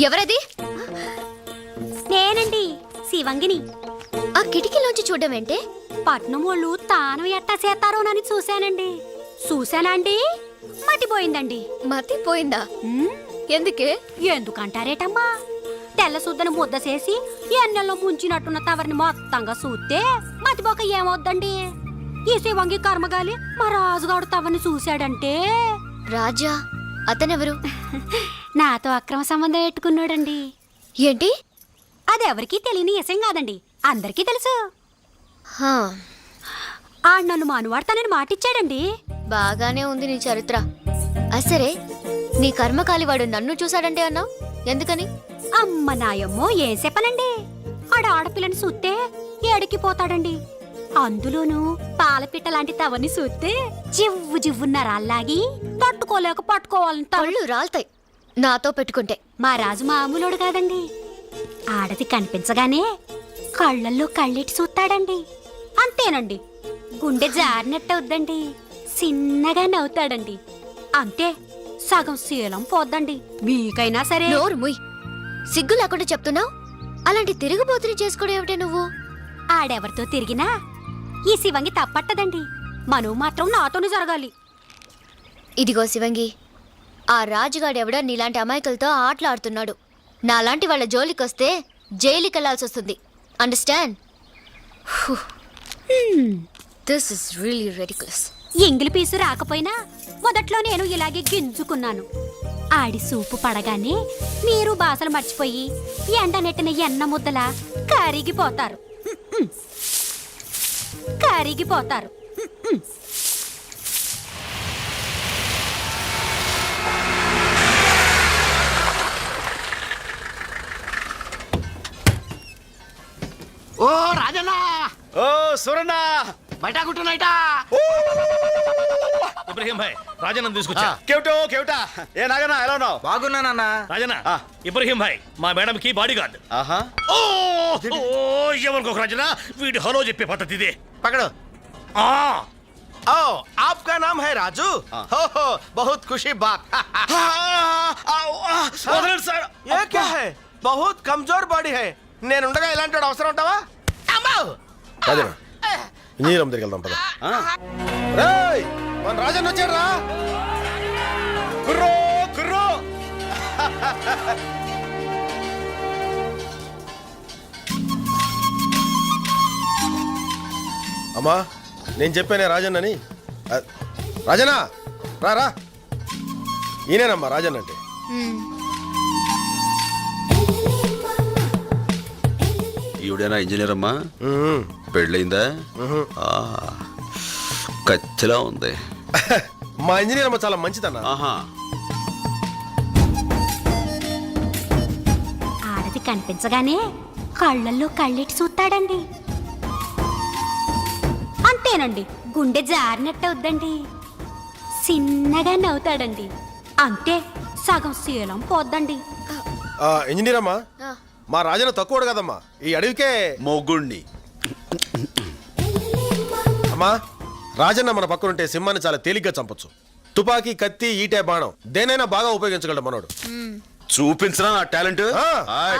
ఎవరది? నేనండి, శివంగిని. ఆ కిటికీలోంచి చూడడం ఏంటే? పట్నం వాళ్ళు తాను ఎట్టా చేస్తారోనని చూశానండి. చూశానండి, మతిపోయిందండి. మతిపోయిందా? ఉమ్, ఎందుకే? ఎందుకంటారేటమ్మా? తెల్ల సుద్దను ముద్ద చేసి ఎన్నెల్లో ముంచినట్టున్న తవరిని మొత్తంగా చూస్తే మతిపోక ఏమవుద్దండి? ఈ శివంగి కర్మగాలి మా రాజుగాడు తవరిని చూశాడంటే రాజా అతనెవరు? నాతో అక్రమ సంబంధం పెట్టుకున్నాడండి. ఏంటి? అదెవరికీ తెలియని విషయం కాదండి, అందరికీ తెలుసు. హా, ఆడు నన్ను మానువాడతానని మాటిచ్చాడండి. బాగానే ఉంది నీ చరిత్ర. అసరే నీ కర్మకాలివాడు నన్ను చూశాడంటే అన్నావు, ఎందుకని? అమ్మ నాయమ్మో, ఏం చెప్పనండి. ఆడ ఆడపిల్లని చూస్తే ఏడికిపోతాడండి. అందులోనూ పాలపిట్ట లాంటి తవని చూస్తే జివ్వు జివ్వున్న రాళ్ళాగి తట్టుకోలేక పట్టుకోవాలని కళ్ళు రాల్తాయి నాతో పెట్టుకుంటే. మా రాజు మామూలుడు కాదండి. ఆడది కనిపించగానే కళ్ళల్లో కళ్ళెట్టి చూస్తాడండి. అంతేనండి, గుండె జారినట్టవుద్దండి. చిన్నగా నవ్వుతాడండి. అంతే, సగం శీలం పోద్దండి. మీకైనా సరే. నోరు ముయ్, సిగ్గు లేకుండా చెప్తున్నావు. అలాంటి తిరుగుబోతుని చేసుకోవడం ఏమిటే నువ్వు? ఆడెవరితో తిరిగినా ఈ శివంగి తప్పట్టదండి. మనవు మాత్రం నాతోనే జరగాలి. ఇదిగో శివంగి, ఆ రాజుగాడెవడో నీలాంటి అమాయకులతో ఆటలాడుతున్నాడు. నాలాంటి వాళ్ళ జోలికొస్తే జైలుకి వెళ్లాల్సి వస్తుంది. Understand? This is really ridiculous. ఎంగిలి పీసు రాకపోయినా మొదట్లో నేను ఇలాగే గింజుకున్నాను. ఆడి సూపు పడగానే మీరు బాసలు మర్చిపోయి ఎండ నెట్టిన ఎన్న ముద్దలా కరిగిపోతారు. కరిగిపోతారు. ఓ రాజన్న, ఓ సురన్న, బయట కూర్చున్నాయిటా. ఇబ్రహీం భాయ్, రాజన్న తీసుకొచ్చా. కేవటో కేవటా. ఏ నాగన్నా, ఎలా ఉన్నావు? బాగున్నానన్నా. రాజన్న, ఇబ్రహీం భాయ్ మా మేడం కి బాడీ గార్డ్. ఆహా, ఓ ఎవరికొక రాజన్న, వీడి హలో చెప్పే పద్ధతి ఇదే. पकड़ो। ఆ ओ, आपका नाम है राजू? हो बहुत खुशी बात। వదలండి సార్. ये क्या है? बहुत कमजोर बॉडी है. నేనుండగా ఇలాంటి వాడు అవసరం ఉంటావా? అమ్మో! రాజన్న, ఇంజనీరం దగ్గరికి వెళ్దాం పద. రేయ్, మన రాజన్న వచ్చాడు రా. కుర్రో కుర్రో. అమ్మా, నేను చెప్పానే రాజన్నని. రాజన్న, రా రా. ఈయనేనమ్మా రాజన్న అంటే. ఈవిడేనా ఇంజనీర్ అమ్మా? ఉహుం. పెళ్ళయిందా? ఉహుం. కచ్చిలా ఉంది. మా ఇంజనీర్ అమ్మ చాలా మంచిదన్న. ఆహా, ఆడది కనిపించగానే కళ్ళల్లో కళ్ళెట్టి చూస్తాడండి. అంతేనండి, గుండె జారినట్టవుద్దండి. చిన్నగా నవ్వుతాడండి. అంతే, సగం శీలం పోద్దండి. ఇంజనీర్ అమ్మా, మా రాజన్న తక్కువడు కదమ్మా, ఈ అడవికే మొగుణ్ణి. అమ్మా, రాజన్న మన పక్కనుంటే సింహాన్ని చాలా తేలిగ్గా చంపొచ్చు. తుపాకీ, కత్తి, ఈటే, బాణం దేనైనా బాగా ఉపయోగించగలడు మనోడు. చూపించరా నా టాలెంట్.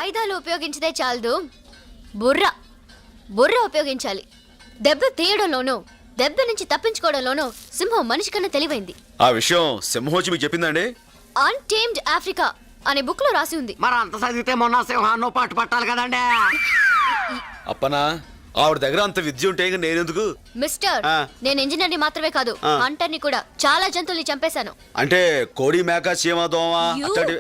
ఆయుధాలు ఉపయోగించదే చాలదు, బుర్ర ఉపయోగించాలి. దెబ్బ తీయడంలోనూ దెబ్బ నుంచి తప్పించుకోవడంలోనూ సింహం మనిషి కన్నా తెలివైంది. ఆ విషయం సింహోచి మీకు చెప్పిందండి? అన్టేమ్డ్ ఆఫ్రికా అనే బుక్ లో రాసి ఉంది. మరి అంత చదివితే మొన్న సింహాన్నో పాటు పట్టాలి కదండి. అప్పనా, ఆవిడ దగ్గర అంత విద్య ఉంటే ఇక నేనెందుకు? మిస్టర్, నేను ఇంజనీర్ని మాత్రమే కాదు, హంటర్ని కూడా. చాలా జంతువుల్ని చంపేశాను. అంటే కోడి, మేక, చీమ, దోమ అట్లాంటి.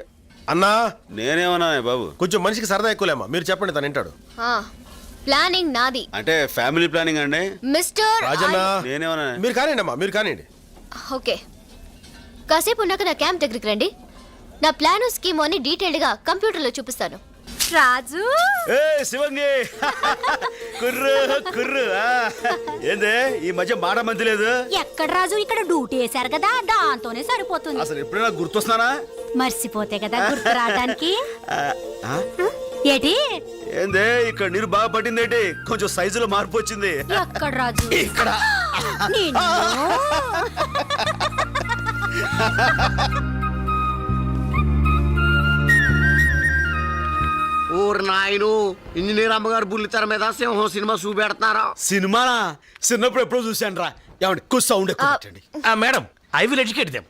అన్నా, నేనేమన్నా బాబు? కొంచెం మనిషికి సరదా ఎక్కువలేమ్మా, మీరు చెప్పండి, తను వింటాడు. ప్లానింగ్ నాది. అంటే ఫ్యామిలీ ప్లానింగ్ అండి. మిస్టర్, రాజన్న, నేనేమన్నా? మీరు కానివ్వండి అమ్మా, మీరు కానివ్వండి. ఓకే, కాసేపు ఉన్నాక నా క్యాంప్ దగ్గరికి రండి. నా ప్లాను స్కీమ్ అని డీటెయిల్డ్ గా కంప్యూటర్లో చూపిస్తాను. రాజు, ఏ శివంగి, కుర్రు కుర్రు. ఏందే ఈ మధ్య మాట మంది లేదు? ఎక్కడ రాజు, ఇక్కడ డ్యూటీ వేశారు కదా, దాంతోనే సరిపోతుంది. అసలు ఎప్పుడైనా గుర్తొస్తున్నానా? మర్చిపోతే కదా గుర్తు రావడానికి. ఏటి ఏందే ఇక్కడ నీరు బాగా పట్టిందేటి? కొంచెం సైజులో మార్పు వచ్చింది. ఎక్కడ రాజు? ఇక్కడ. ఊరు నాయను ఇంజనీర్ అమ్మగారు బుల్లితెర మీద సింహం సినిమా చూపెడుతున్నారా? సినిమానా? చిన్నప్పుడు ఎప్పుడో చూశాను రా. ఏమండి కొంచెం సౌండ్ ఎక్కువ పెట్టండి. Madam I will educate them.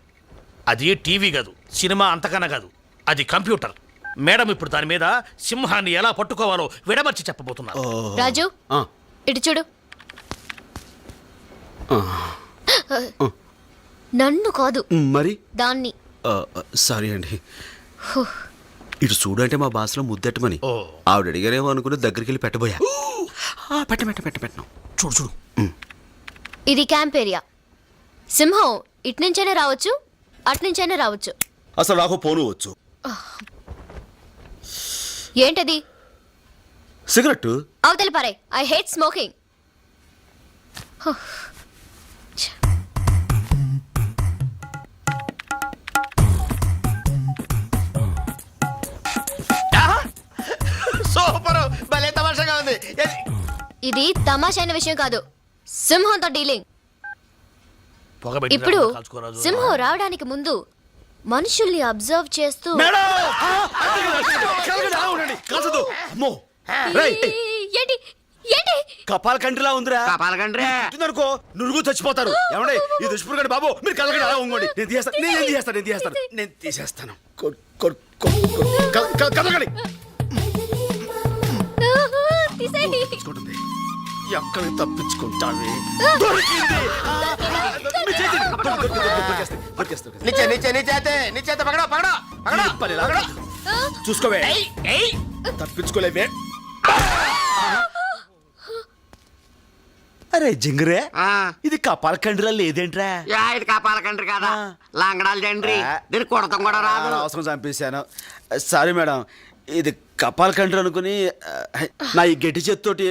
అది టీవీ కాదు, సినిమా అంతకన్నా కాదు, అది కంప్యూటర్. మేడం ఇప్పుడు దాని మీద సింహాన్ని ఎలా పట్టుకోవాలో విడమర్చి చెప్పబోతున్నారు. రాజు ఆ. ఇటు చూడు. నన్ను కాదు, మరి దాన్ని. సారీ అండి. ఇటు చూడు అంటే మా భాషలో ముద్దెట్టమని ఓ. ఆవిడ అడిగారేమో అనుకుని దగ్గరికి వెళ్ళి పెట్టబోయా. పెట్టను. చూడు చూడు. ఇది క్యాంప్ ఏరియా. సింహం ఇటు నుంచైనా రావచ్చు, అటు నుంచైనా రావచ్చు. అసలు నాకు పోను వచ్చు. ఏంటది? సిగరెట్. అవతలి పారే. I hate smoking. సూపర్, భలే తమాషాగా ఉంది. ఇది తమాషైన విషయం కాదు, సింహంతో డీలింగ్. పొగబెట్టి ఇప్పుడు కాల్చుకోరాదు. సింహం రావడానికి ముందు మనుషుల్ని అబ్జర్వ్ చేస్తూ కాల్చదు. అమ్మో రేయ్, ఏంటి ఏంటి కపాల కంట్రిలా ఉందిరా. కాపాలకండ్రే. అనుకో నురుగు చచ్చిపోతారు. ఏమండి ఈ దుష్పురుగండి బాబు, మీరు కలగండి అలా ఉంగండి. నేను తీసేస్తాను. కదలకండి. తీసేయ్. తీసుకుంటుంది. ఎక్కడికి తప్పించుకుంటావే? దొరికింది. దొరికేస్తాయి. నీచే నీచే నీచేతే నీచేతే పగడా పగడా పగడా పనిలా. చూసుకోవే, తప్పించుకోలేవే. అరే జింగరే, ఇది కపాల కండ్రిలా లేదేంట్రా? ఇది కాపాలకండ్రి కదా, లాంగడాలు జండ్రి. దీన్ని కొడతాం కూడా రాదు. అవసరం చంపేశాను. సారీ మేడం, ఇది కపాల కండ్రి అనుకుని నా ఈ గట్టి చేత్తోటి.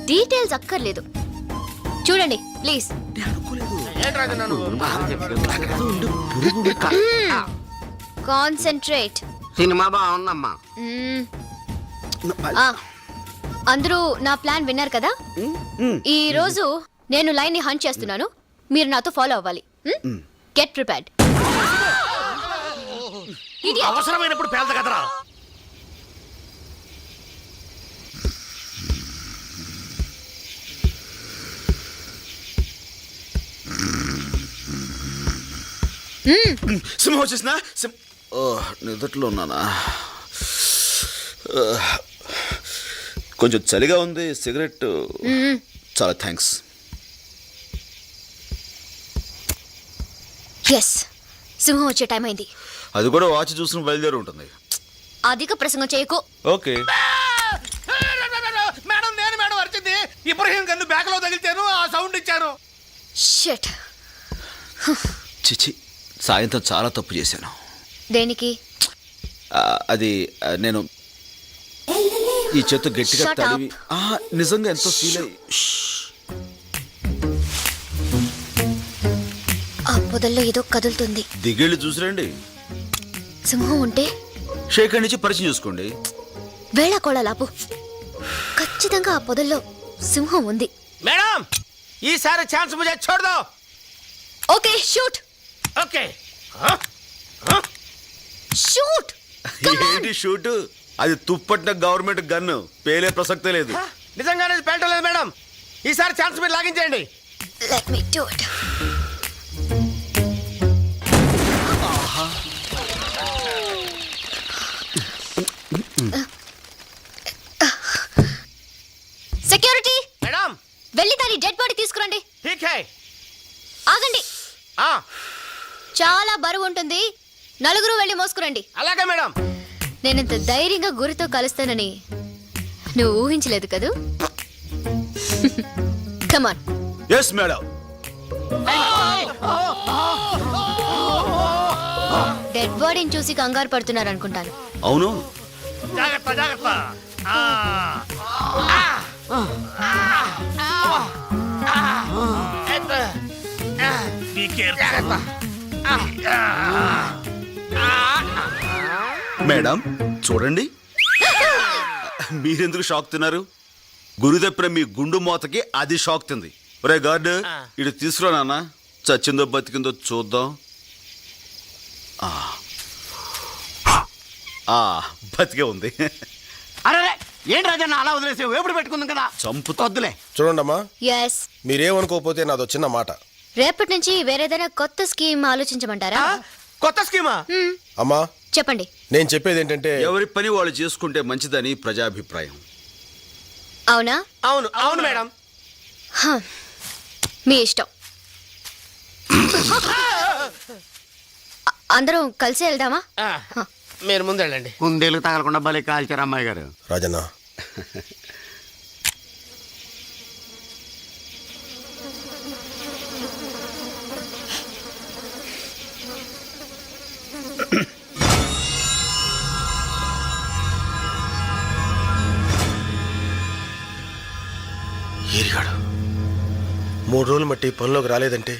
డీటెయిల్స్ అక్కర్లేదు, చూడండి ప్లీజ్. కాన్సంట్రేట్. సినిమా బాగుందమ్మా. అందరూ నా ప్లాన్ విన్నారు కదా. ఈ రోజు నేను లైన్ ని హంట్ చేస్తున్నాను, మీరు నాతో ఫాలో అవ్వాలి. Get prepared. అవసరమైనప్పుడు పేల్త కదరా. సింహం వచ్చేసినా? నిద్రలో ఉన్నానా? కొంచెం చలిగా ఉంది. సిగరెట్. చాలా థ్యాంక్స్. ఎస్, సింహం వచ్చే టైం అయింది. అది కూడా వాచ్ చూసిన బయలుదేరి ఉంటుంది. అధిక ప్రసంగం చేయకు. ఓకే. మేడం నేను మేడం వచ్చింది. ఇబ్రహీం కన్ను బ్యాక్ లో తగిలితేను ఆ సౌండ్ ఇచ్చాను. షట్. చిచి, సాయంత్రం చాలా తప్పు చేశాను. దేనికి? అది నేను ఈ చేత్తో గట్టిగా Shut తడివి. నిజంగా ఎంతో ఫీల్ అయ్యి. ఆ పొదల్లో ఏదో కదులుతుంది. దిగేళ్ళు చూసిరండి. సింహం ఉంటే షేక్ నుంచి పరిచయం చూసుకోండి. వేళాకోళాలాపు. ఖచ్చితంగా ఆ పొదల్లో సింహం ఉంది. మేడం ఈసారి ఛాన్స్ ముझे छोड़ दो. Okay, shoot. ఓకే. షూట్. ఏంటి షూట్? అది తుప్పట్టిన గవర్నమెంట్ గన్ను, పేలే ప్రసక్తే లేదు. నిజంగానే పేల్టలేదు మేడం. ఈసారి ఛాన్స్ మీరు లాగించేయండి. Let me do it. Security, madam వెళ్ళి దాని డెడ్ బాడీ తీసుకురండి. ఠీక్ హై. ఆగండి, చాలా బరువు ఉంటుంది. నలుగురు వెళ్ళి మోసుకురండి. అలాగే మేడం. నేనంత ధైర్యంగా గురితో కలుస్తానని నువ్వు ఊహించలేదు కదూ. కమాన్. Yes madam. డెడ్ బాడీని చూసి కంగారు పడుతున్నారు అనుకుంటాను. అవును. జాగ్రత్త జాగ్రత్త. Be careful. మేడం చూడండి, మీరెందుకు షాక్ తిన్నారు? గురి తప్పిన మీ గుండు మోతకి అది షాక్ తింది. ఒరే గార్డ్, ఇటు తీసుకురా నాన్న, చచ్చిందో బతికిందో చూద్దాం. ఆ, బతికే ఉంది. అరే ఏంటి రాజన్న అలా వదిలేసి వేపుడు పెట్టుకుందాం కదా చంపు. వద్దులే. చూడండమ్మా, ఎస్ మీరేమనుకోకపోతే నాదో చిన్న మాట. రేపటి నుంచి వేరేదైనా కొత్త స్కీమ్ ఆలోచించమంటారా కొత్త స్కీమా? అమ్మా, చెప్పండి. నేను చెప్పేది ఏంటంటే ఎవరి పని వాళ్ళు చేసుకుంటే మంచిదని ప్రజాభిప్రాయం. అవునా? అవును అవును మేడం. హ, మీ ఇష్టం. అందరం కలిసి వెళ్దామా? మీరు ముందు వెళ్ళండి. కుందేలు తగలకుండా భలే కాల్చారు అమ్మాయి గారు. రాజన్న, ఏరిగాడు 3 రోజులు మట్టి పనిలోకి రాలేదంటే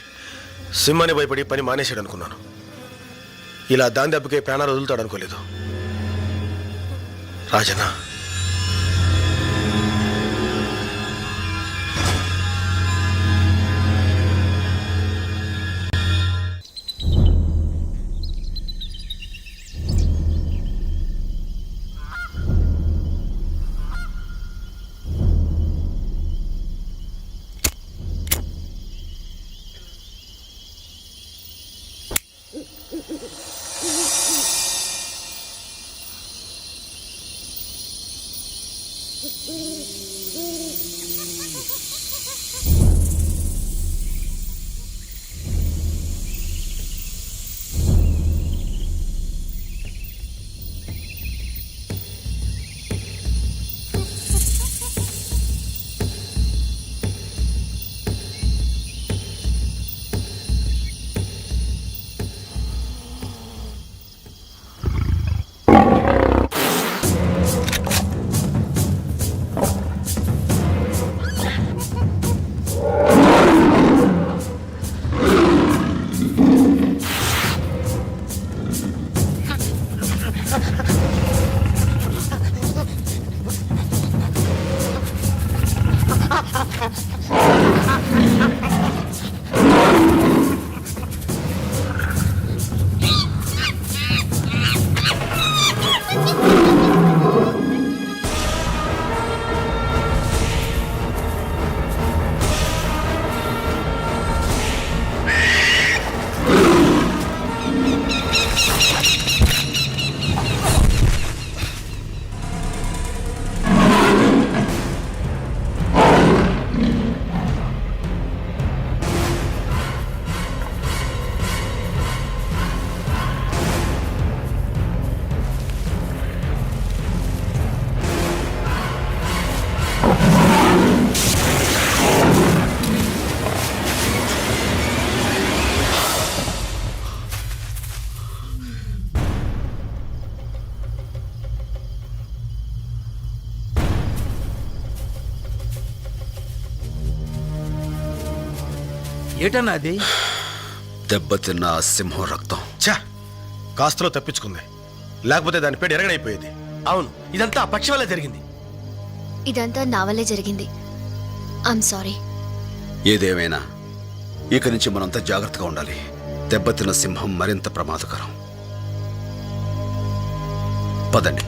సింహాన్ని భయపడి పని మానేశాడు అనుకున్నాను. ఇలా దాని దెబ్బకే ప్రాణాలు వదులుతాడు అనుకోలేదు. రాజన్న, ఏటన్నా అది? దెబ్బతిన్న ఆ సింహం రక్తం. ఛా, కాస్తలో తప్పించుకుంది, లేకపోతే దాని పేరు ఎరగడైపోయేది. అవును, ఇదంతా ఆ పక్షి వల్ల జరిగింది. ఇదంతా నా వల్లే జరిగింది. I'm sorry. ఏదేమైనా ఇక నుంచి మనంతా జాగ్రత్తగా ఉండాలి. దెబ్బతిన్న సింహం మరింత ప్రమాదకరం. పదండి.